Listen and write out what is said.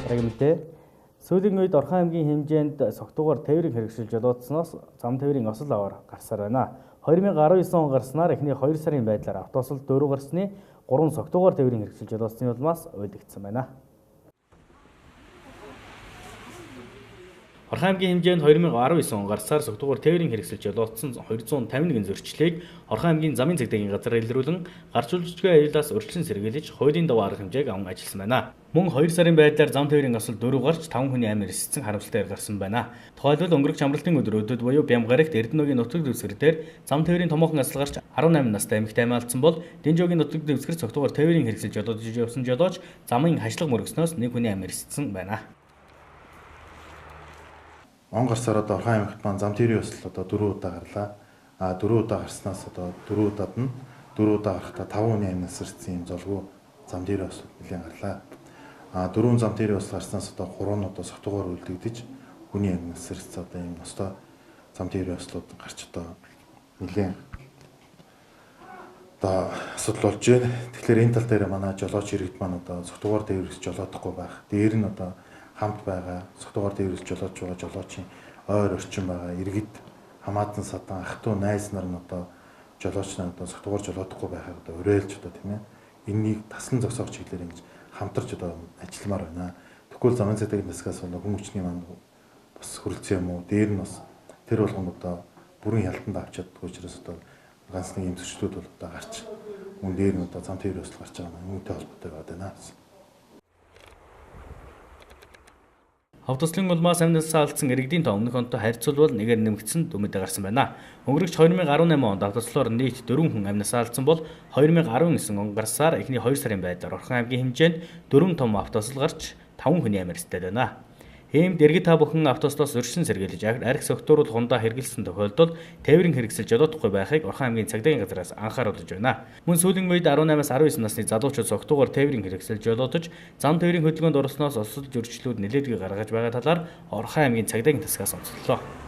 Дараагийн мэдээ. Сүүлийн үед Орхон аймгийн хэмжээнд согтуугаар тээврийг хэрэгжилж жолоодсноос зам тээврийн осол аваар гарсаар байна. 2019 он гарснаар эхний 2 сарын байдлаар автоосол 4 гарсны 3 согтуугаар тээврийн хэрэгжилж жолоодсны улмаас уйлдагдсан байна. Орхон аймгийн хэмжээнд 2019 он гарсаар согтуугаар тээврийн хэрэгжилж жолоодсон 251 зөрчлийг Орхон аймгийн замын цэгдэгийн газар илрүүлэн гарч үйлчилгээ аюулаас урьдчилан сэргийлж хуулийн дагуу арга хэмжээг аван ажилласан байна. Мөн 2 сарын байдлаар зам тээврийн осол 4 гарч 5 хүний амир эсцэн харамсалтай гарсан байна. Тухайлбал өнгөрөх амралтын өдрүүдэд буюу Бямгарагт Эрдэнэгийн нутаг дэвсгэр дээр зам тээврийн томоохон осол гарч 18 настай эмэгтэй алдсан бол Дэнжоогийн нутаг дэвсгэр согтуугаар тээврийн хэрэгжилж жолоодож явсан жолооч замын хашлаг мөргснөөс 1 хүний амир эсцэн байна. Он гарсаар одоо Орхон аймагт маань зам тээврийн осол одоо 4 удаа гарлаа. 4 удаа гарснаас одоо 4 удаад нь 4 удаа гарахдаа 5 хүний амь насарсан юм золгүй зам тээврийн осол нэлээд гарлаа. 4 зам тээврийн осол гарснаас одоо 3 нь одоо согтуугаар үлдэгдэж хүний амь насарсан одоо ийм ностой зам тээврийн ослууд гарч одоо нэлээд одоо асуудал болж байна. Тэгэхээр энэ тал дээр манай жолооч иргэд маань одоо согтуугаар тээврээс жолоодохгүй байх. Дээр нь одоо хамт байгаа согтуугаар тээврээс жолоодж байгаа жолоочийн ойр орчин байгаа иргэд хамаатан садан ах トゥ найз нар нь одоо жолооч нар одоо согтуугаар жолоодохгүй байхыг одоо уриалж одоо тийм ээ энэнийг таслан зогсоох чиглэлээр ингэж хамтарч одоо ажилламаар байна. Тэгвэл замын цэцгийн засгаас бол хүн хүчний манд бас хөрөлцсөн юм уу? Дээр нь бас тэр болгонд одоо бүрэн ялтанд авч чаддгүй учраас одоо ганц нэг юм төчлүүд бол одоо гарч мөн дээр нь одоо зам тээврийн осол гарч байгаа юм үүнтэй холбоотой байна. Автослын улмаас амьдсаа алдсан иргэдийн тоо өмнөх онтой харьцуулбал нэгээр нэмэгдсэн дүмэд гарсан байна. Өнгөрөх 2018 онд автослоор нийт 4 хүн амьдсаа алдсан бол 2019 он гарсаар эхний 2 сарын байдлаар Орхон аймгийн хэмжээнд 4 том автосол гарч 5 хүний амир эстэй байна. Иймд иргэд та бүхэн автослоос урьдчилан сэргийлж арх согтууруул хундаа хэрэгэлсэн тохиолдолд тээврийн хэрэгсэл жолоодохгүй байхыг Орхон аймгийн цагдаагийн газраас анхааруулж байна. Мөн сүүлийн үед 18-аас 19 насны залуучууд согтуугаар тээврийн хэрэгсэл жолоодож зам тээврийн хөдөлгөөнд орсноос осол зөрчлүүд нэлээдгүй гаргаж байгаа талаар Орхон аймгийн цагдаагийн засгаас онцлоо.